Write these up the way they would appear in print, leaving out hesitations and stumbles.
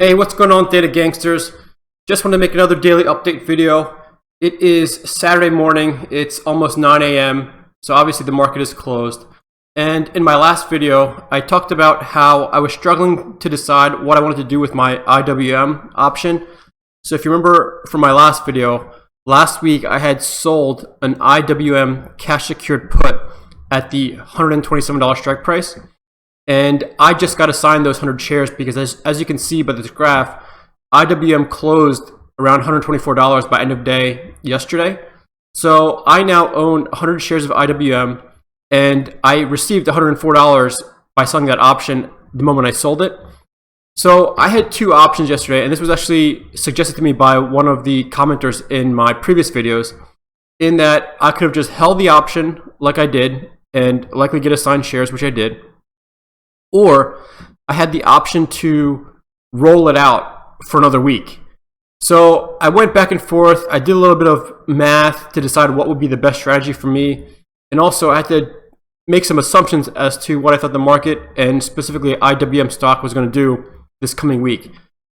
Hey, what's going on, Data Gangsters? Just want to make another daily update video. It is Saturday morning. It's almost 9 a.m. So obviously the market is closed. And in my last video, I talked about how I was struggling to decide what I wanted to do with my IWM option. So if you remember from my last video, last week I had sold an IWM cash secured put at the $127 strike price. And I just got assigned those 100 shares because as you can see by this graph, IWM closed around $124 by end of day yesterday. So I now own 100 shares of IWM, and I received $104 by selling that option the moment I sold it. So I had two options yesterday, and this was actually suggested to me by one of the commenters in my previous videos, in that I could have just held the option like I did and likely get assigned shares, which I did. Or I had the option to roll it out for another week. So I went back and forth. I did a little bit of math to decide what would be the best strategy for me. And also I had to make some assumptions as to what I thought the market and specifically IWM stock was going to do this coming week.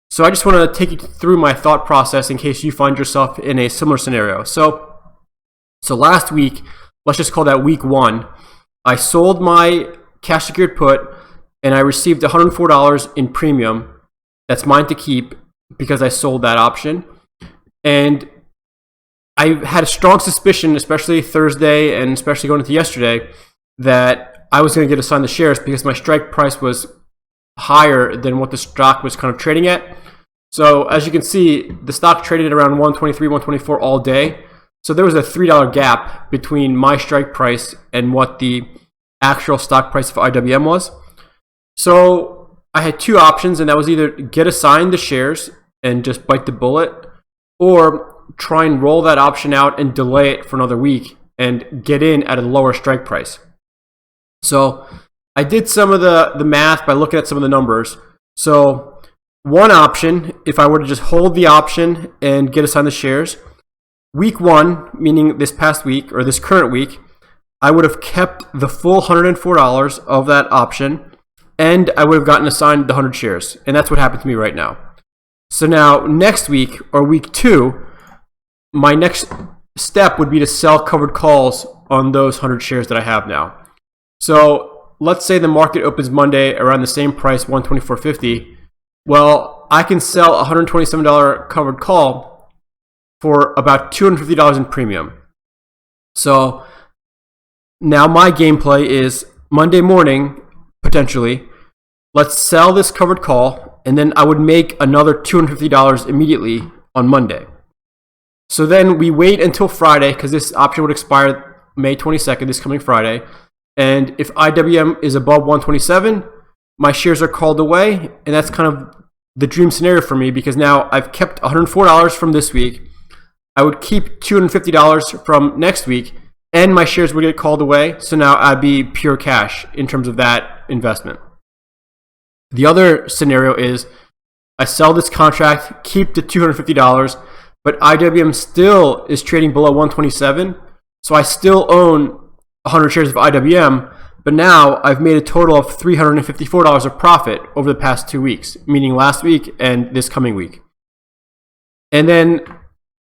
So I just want to take you through my thought process in case you find yourself in a similar scenario. So last week, let's just call that week one, I sold my cash secured put and I received $104 in premium. That's mine to keep because I sold that option. And I had a strong suspicion, especially Thursday and especially going into yesterday, that I was going to get assigned the shares because my strike price was higher than what the stock was kind of trading at. So as you can see, the stock traded at around 123, 124 all day. So there was a $3 gap between my strike price and what the actual stock price of IWM was. So I had two options, and that was either get assigned the shares and just bite the bullet, or try and roll that option out and delay it for another week and get in at a lower strike price. So I did some of the math by looking at some of the numbers. So one option, if I were to just hold the option and get assigned the shares, week one, meaning this past week or this current week, I would have kept the full $104 of that option, and I would have gotten assigned the 100 shares. And that's what happened to me right now. So now next week or week two, my next step would be to sell covered calls on those 100 shares that I have now. So let's say the market opens Monday around the same price, $124.50. Well, I can sell a $127 covered call for about $250 in premium. So now my gameplay is Monday morning, potentially, let's sell this covered call, and then I would make another $250 immediately on Monday. So then we wait until Friday, because this option would expire May 22nd, this coming Friday. And if IWM is above 127, my shares are called away, and that's kind of the dream scenario for me, because now I've kept $104 from this week. I would keep $250 from next week, and my shares would get called away. So now I'd be pure cash in terms of that investment. The other scenario is I sell this contract, keep the $250, but IWM still is trading below 127. So I still own 100 shares of IWM, but now I've made a total of $354 of profit over the past 2 weeks, meaning last week and this coming week. And then,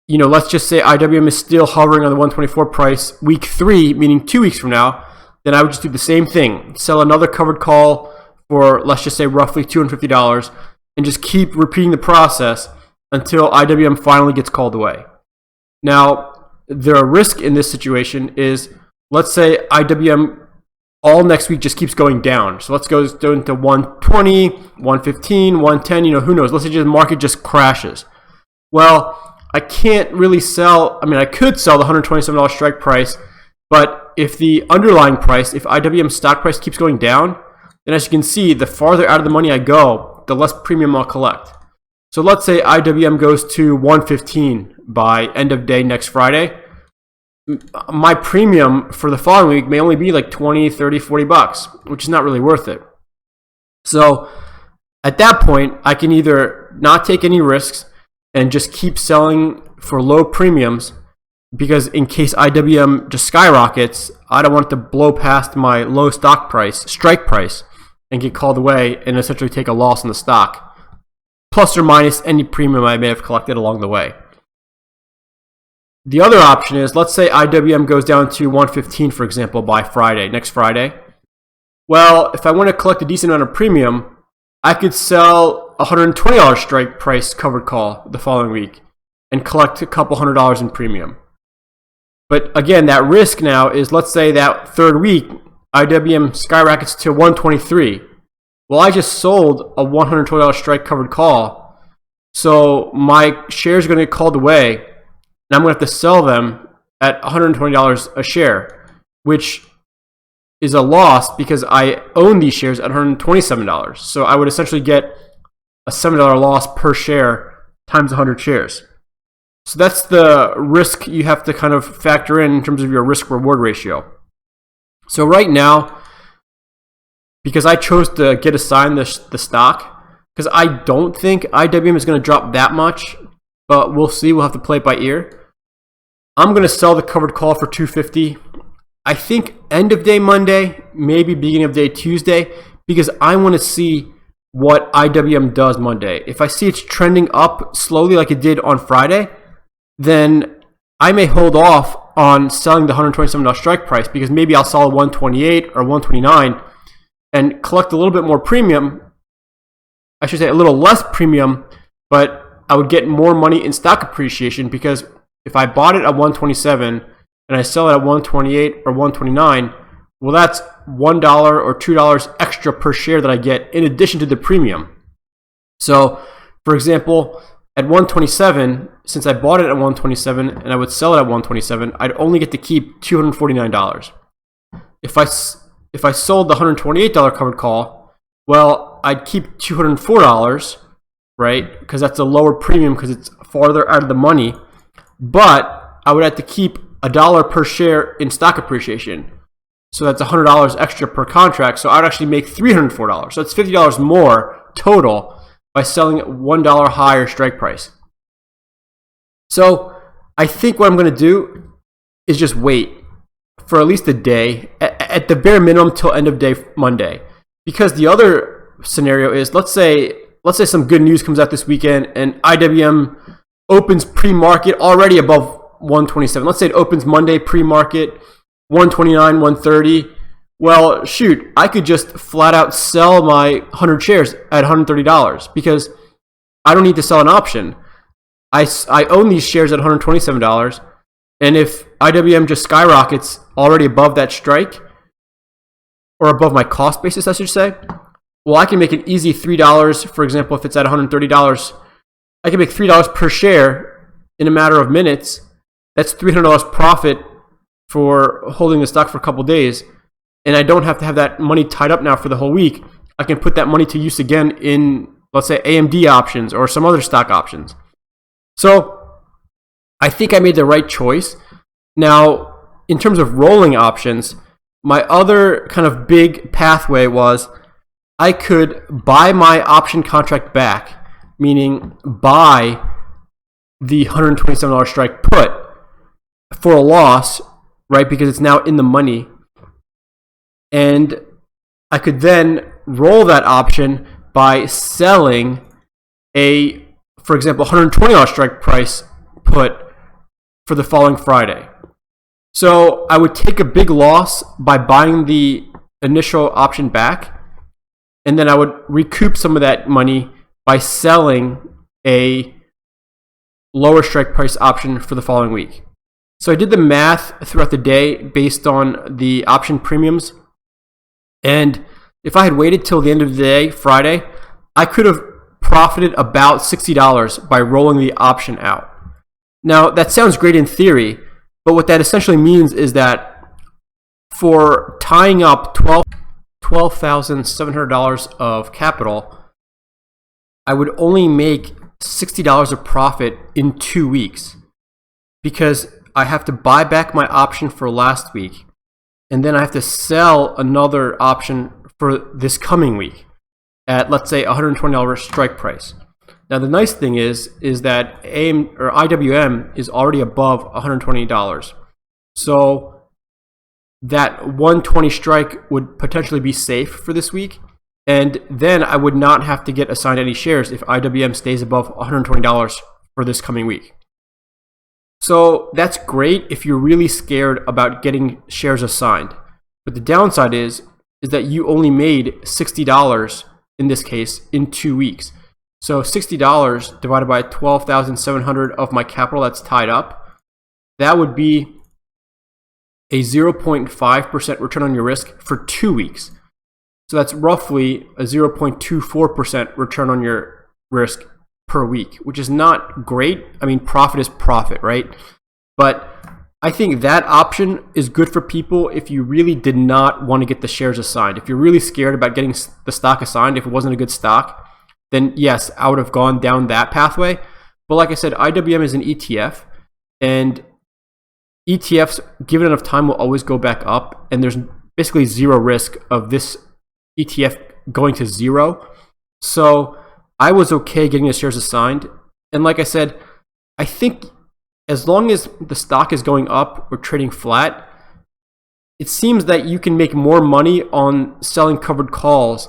let's just say IWM is still hovering on the 124 price week three, meaning 2 weeks from now, then I would just do the same thing. Sell another covered call for, let's just say, roughly $250 and just keep repeating the process until IWM finally gets called away. Now, the risk in this situation is, let's say IWM all next week just keeps going down. So let's go into 120, 115, 110, who knows? Let's say the market just crashes. Well, I can't really sell. I could sell the $127 strike price, but if the underlying price, if IWM stock price keeps going down, then as you can see, the farther out of the money I go, the less premium I'll collect. So let's say IWM goes to 115 by end of day next Friday. My premium for the following week may only be like 20, 30, 40 bucks, which is not really worth it. So at that point, I can either not take any risks and just keep selling for low premiums, because in case IWM just skyrockets, I don't want it to blow past my low strike price, and get called away and essentially take a loss in the stock. plus or minus any premium I may have collected along the way. The other option is, let's say IWM goes down to 115, for example, by Friday, next Friday. Well, if I want to collect a decent amount of premium, I could sell a $120 strike price covered call the following week and collect a couple $100 in premium. But again, that risk now is, let's say that third week, IWM skyrockets to 123. Well, I just sold a $120 strike covered call, so my shares are going to get called away, and I'm going to have to sell them at $120 a share, which is a loss because I own these shares at $127. So I would essentially get a $7 loss per share times 100 shares. So that's the risk you have to kind of factor in terms of your risk-reward ratio. So right now, because I chose to get assigned the stock, because I don't think IWM is going to drop that much, but we'll see. We'll have to play it by ear. I'm going to sell the covered call for $250. I think end of day Monday, maybe beginning of day Tuesday, because I want to see what IWM does Monday. If I see it's trending up slowly like it did on Friday, then I may hold off on selling the $127 strike price, because maybe I'll sell a 128 or 129 and collect a little bit more premium. I should say a little less premium, but I would get more money in stock appreciation, because if I bought it at 127 and I sell it at 128 or 129, well, that's $1 or $2 extra per share that I get in addition to the premium. So, for example, at 127, since I bought it at 127 and I would sell it at 127, I'd only get to keep $249. If I sold the $128 covered call, well, I'd keep $204, right? Because that's a lower premium because it's farther out of the money. But I would have to keep $1 per share in stock appreciation. So that's $100 extra per contract. So I'd actually make $304. So that's $50 more total by selling at $1 higher strike price. So I think what I'm going to do is just wait for at least a day, at the bare minimum till end of day Monday. Because the other scenario is, let's say some good news comes out this weekend and IWM opens pre-market already above 127. Let's say it opens Monday pre-market 129, 130. Well, shoot, I could just flat out sell my 100 shares at $130 because I don't need to sell an option. I own these shares at $127, and if IWM just skyrockets already above that strike, or above my cost basis, I should say, well, I can make an easy $3, for example, if it's at $130, I can make $3 per share in a matter of minutes. That's $300 profit for holding the stock for a couple days, and I don't have to have that money tied up now for the whole week. I can put that money to use again in, let's say, AMD options or some other stock options. So I think I made the right choice. Now, in terms of rolling options, my other kind of big pathway was I could buy my option contract back, meaning buy the $127 strike put for a loss, right? Because it's now in the money. And I could then roll that option by selling a, for example, $120 strike price put for the following Friday. So I would take a big loss by buying the initial option back, and then I would recoup some of that money by selling a lower strike price option for the following week. So I did the math throughout the day based on the option premiums, and if I had waited till the end of the day, Friday, I could have profited about $60 by rolling the option out. Now, that sounds great in theory, but what that essentially means is that for tying up $12,700 of capital, I would only make $60 of profit in 2 weeks, because I have to buy back my option for last week, and then I have to sell another option for this coming week at, let's say, $120 strike price. Now, the nice thing is that IWM is already above $120. So that 120 strike would potentially be safe for this week. And then I would not have to get assigned any shares if IWM stays above $120 for this coming week. So that's great if you're really scared about getting shares assigned. But the downside is that you only made $60 in this case in 2 weeks. So $60 divided by 12,700 of my capital that's tied up, that would be a 0.5% return on your risk for 2 weeks. So that's roughly a 0.24% return on your risk per week, which is not great. I mean, profit is profit, right? But I think that option is good for people if you really did not want to get the shares assigned. If you're really scared about getting the stock assigned, if it wasn't a good stock, then yes, I would have gone down that pathway. But like I said, IWM is an ETF, and ETFs, given enough time, will always go back up, and there's basically zero risk of this ETF going to zero. So I was okay getting the shares assigned. And like I said, I think as long as the stock is going up or trading flat, it seems that you can make more money on selling covered calls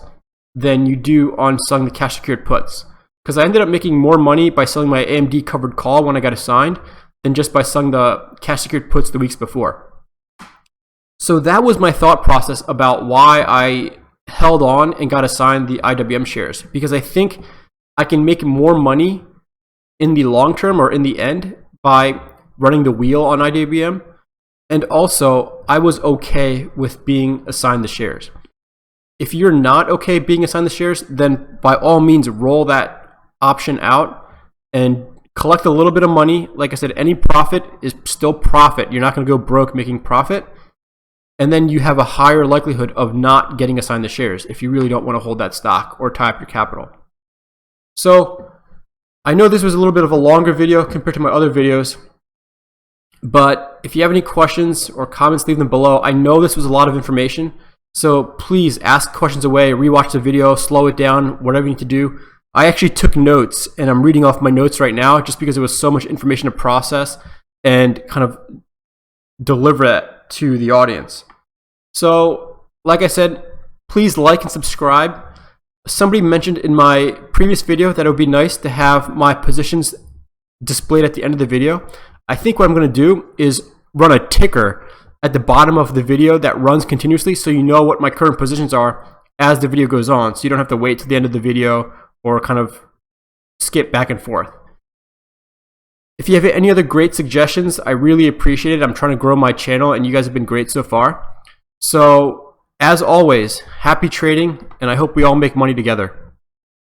than you do on selling the cash secured puts. Because I ended up making more money by selling my AMD covered call when I got assigned than just by selling the cash secured puts the weeks before. So that was my thought process about why I held on and got assigned the IWM shares, because I think I can make more money in the long term or in the end by running the wheel on IWM. And also, I was okay with being assigned the shares. If you're not okay being assigned the shares, then by all means roll that option out and collect a little bit of money. Like I said, any profit is still profit. You're not going to go broke making profit. And then you have a higher likelihood of not getting assigned the shares if you really don't want to hold that stock or tie up your capital. So I know this was a little bit of a longer video compared to my other videos, but if you have any questions or comments, leave them below. I know this was a lot of information, so please ask questions away, rewatch the video, slow it down, whatever you need to do. I actually took notes, and I'm reading off my notes right now just because it was so much information to process and kind of deliver it to the audience. So, like I said, please like and subscribe. Somebody mentioned in my previous video that it would be nice to have my positions displayed at the end of the video. I think what I'm going to do is run a ticker at the bottom of the video that runs continuously, so you know what my current positions are as the video goes on, so you don't have to wait till the end of the video or kind of skip back and forth. If you have any other great suggestions, I really appreciate it. I'm trying to grow my channel, and you guys have been great so far. So, as always, happy trading, and I hope we all make money together.